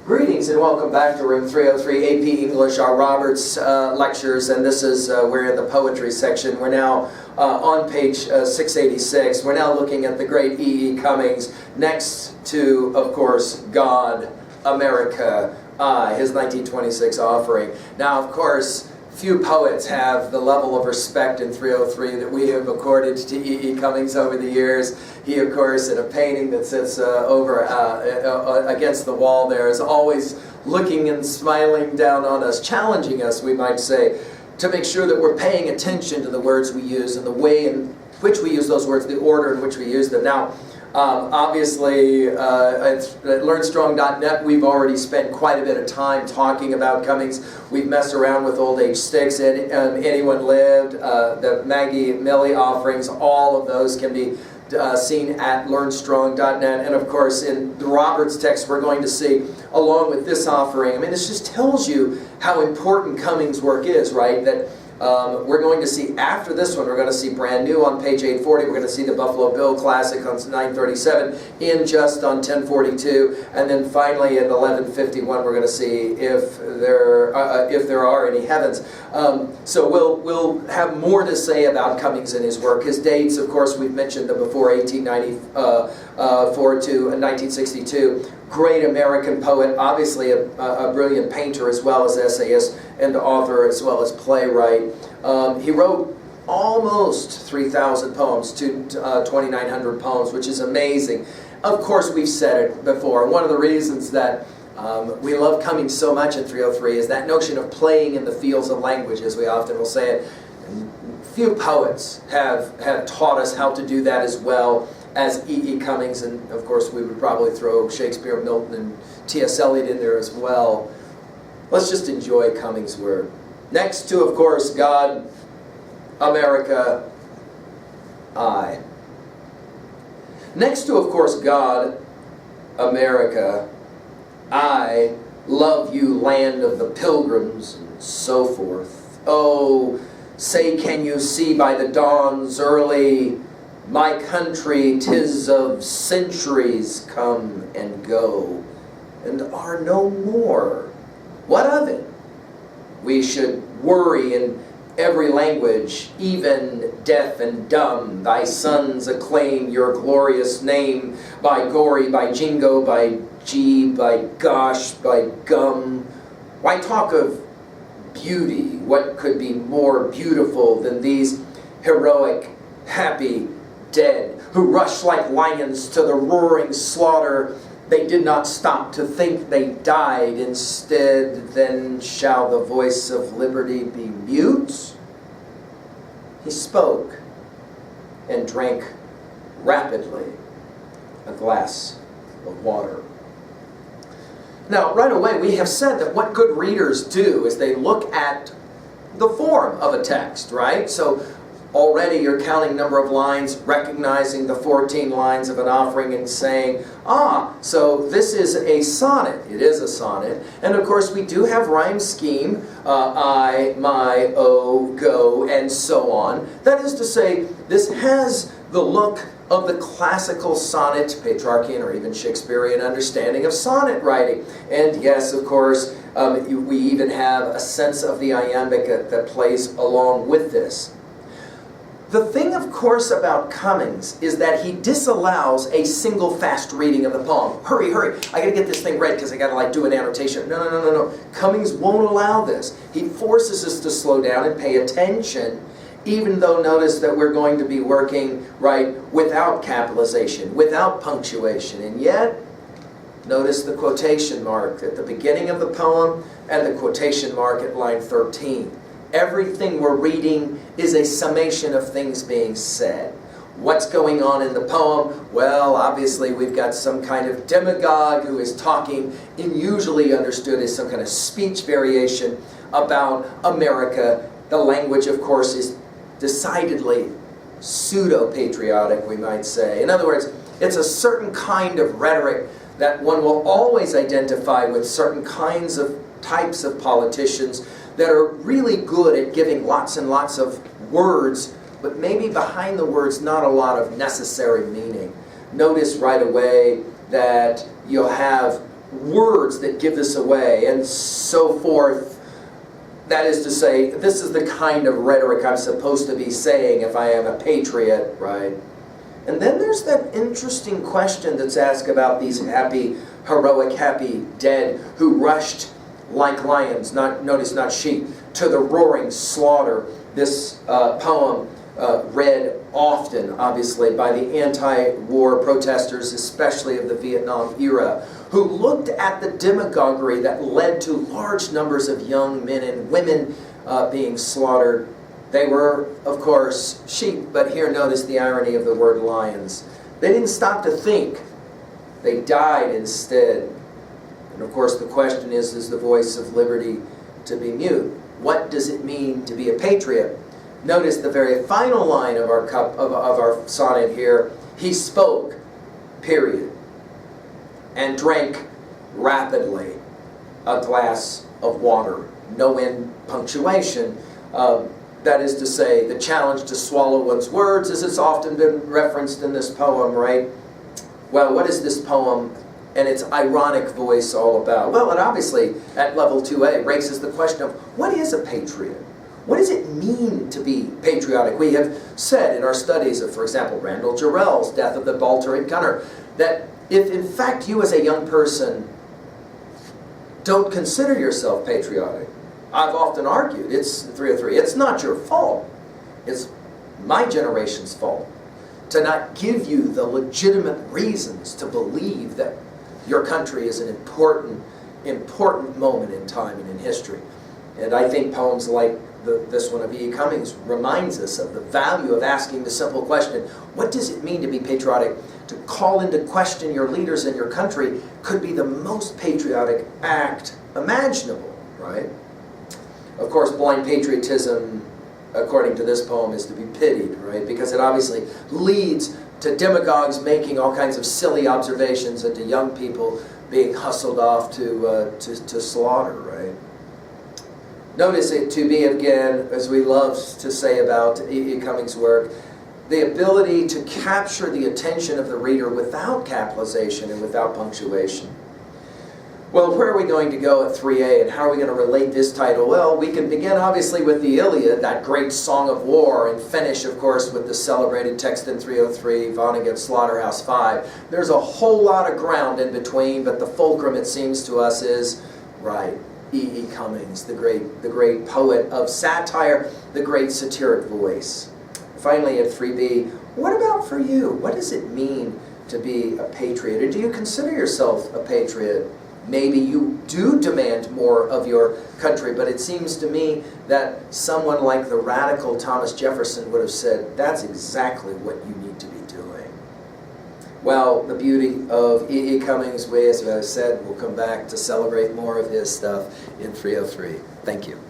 Greetings and welcome back to Room 303, AP English, our Roberts lectures, and this is, we're in the poetry section. We're now on page 686. We're now looking at the great E Cummings, next to, of course, God, America, his 1926 offering. Now, of course, few poets have the level of respect in 303 that we have accorded to E Cummings over the years. He, of course, in a painting that sits over against the wall there, is always looking and smiling down on us, challenging us, we might say, to make sure that we're paying attention to the words we use and the way in which we use those words, the order in which we use them. Now, obviously, at LearnStrong.net, we've already spent quite a bit of time talking about Cummings. We've messed around with Old Age Sticks, and Anyone Lived, the McGee Millie offerings, all of those can be seen at LearnStrong.net. And of course, in the Roberts text, we're going to see, along with this offering, I mean, this just tells you how important Cummings' work is, right? That we're going to see, after this one, we're going to see brand new on page 840. We're going to see the Buffalo Bill Classic on 937, in just on 1042, and then finally at 1151 we're going to see if there are any heavens. So we'll have more to say about Cummings and his work. His dates, of course, we've mentioned them before, 1894 to 1962. Great American poet, obviously a brilliant painter as well as essayist and author as well as playwright. He wrote almost 3,000 poems to 2,900 poems, which is amazing. Of course, we've said it before. One of the reasons that we love Cummings so much in 303 is that notion of playing in the fields of language, as we often will say it. And few poets have taught us how to do that as well as E Cummings, and of course we would probably throw Shakespeare, Milton, and T.S. Eliot in there as well. Let's just enjoy Cummings' word. Next to, of course, God, America, I. Next to, of course, God, America, I love you, land of the pilgrims, and so forth. Oh, say, can you see by the dawn's early, my country, 'tis of centuries come and go, and are no more. What of it? We should worry in every language, even deaf and dumb. Thy sons acclaim your glorious name, by gory, by jingo, by gee, by gosh, by gum. Why talk of beauty? What could be more beautiful than these heroic, happy dead, who rush like lions to the roaring slaughter? They did not stop to think they died. Instead, then shall the voice of liberty be mute? He spoke and drank rapidly a glass of water. Now, right away, we have said that what good readers do is they look at the form of a text, right? So already you're counting number of lines, recognizing the 14 lines of an offering and saying, so this is a sonnet. It is a sonnet. And of course we do have rhyme scheme, I, my, oh, go, and so on. That is to say, this has the look of the classical sonnet, Petrarchian or even Shakespearean understanding of sonnet writing. And yes, of course, we even have a sense of the iambic that plays along with this. The thing, of course, about Cummings is that he disallows a single fast reading of the poem. Hurry, hurry, I gotta get this thing read because I gotta do an annotation. No. Cummings won't allow this. He forces us to slow down and pay attention, even though notice that we're going to be working, right, without capitalization, without punctuation. And yet, notice the quotation mark at the beginning of the poem and the quotation mark at line 13. Everything we're reading is a summation of things being said. What's going on in the poem? Well, obviously we've got some kind of demagogue who is talking, and usually understood as some kind of speech variation about America. The language, of course, is decidedly pseudo-patriotic, we might say. In other words, it's a certain kind of rhetoric that one will always identify with certain kinds of types of politicians that are really good at giving lots and lots of words, but maybe behind the words not a lot of necessary meaning. Notice right away that you'll have words that give this away, and so forth. That is to say, this is the kind of rhetoric I'm supposed to be saying if I am a patriot, right? And then there's that interesting question that's asked about these happy, heroic, happy dead who rushed like lions, notice not sheep, to the roaring slaughter. This poem read often, obviously, by the anti-war protesters, especially of the Vietnam era, who looked at the demagoguery that led to large numbers of young men and women being slaughtered. They were, of course, sheep, but here notice the irony of the word lions. They didn't stop to think. They died instead. And of course the question is the voice of liberty to be mute? What does it mean to be a patriot? Notice the very final line of our sonnet here. He spoke, period, and drank rapidly a glass of water. No end punctuation. That is to say, the challenge to swallow one's words, as it's often been referenced in this poem, right? Well, what is this poem and its ironic voice all about? Well, it obviously, at level 2A, raises the question of, what is a patriot? What does it mean to be patriotic? We have said in our studies of, for example, Randall Jarrell's Death of the Balterate Gunner, that if in fact you as a young person don't consider yourself patriotic, I've often argued, it's 303, it's not your fault. It's my generation's fault to not give you the legitimate reasons to believe that your country is an important moment in time and in history. And I think poems like this one of E Cummings reminds us of the value of asking the simple question, what does it mean to be patriotic? To call into question your leaders and your country could be the most patriotic act imaginable, right? Of course, blind patriotism, according to this poem, is to be pitied, right? Because it obviously leads to demagogues making all kinds of silly observations and to young people being hustled off to slaughter, right? Notice it to be, again, as we love to say about E Cummings' work, the ability to capture the attention of the reader without capitalization and without punctuation. Well, where are we going to go at 3A, and how are we going to relate this title? Well, we can begin obviously with the Iliad, that great song of war, and finish, of course, with the celebrated text in 303, Vonnegut's Slaughterhouse 5. There's a whole lot of ground in between, but the fulcrum, it seems to us, is, right, E Cummings, the great poet of satire, the great satiric voice. Finally, at 3B, what about for you? What does it mean to be a patriot? Or do you consider yourself a patriot? Maybe you do demand more of your country, but it seems to me that someone like the radical Thomas Jefferson would have said, that's exactly what you need to be doing. Well, the beauty of E Cummings' way, as I said, we'll come back to celebrate more of his stuff in 303. Thank you.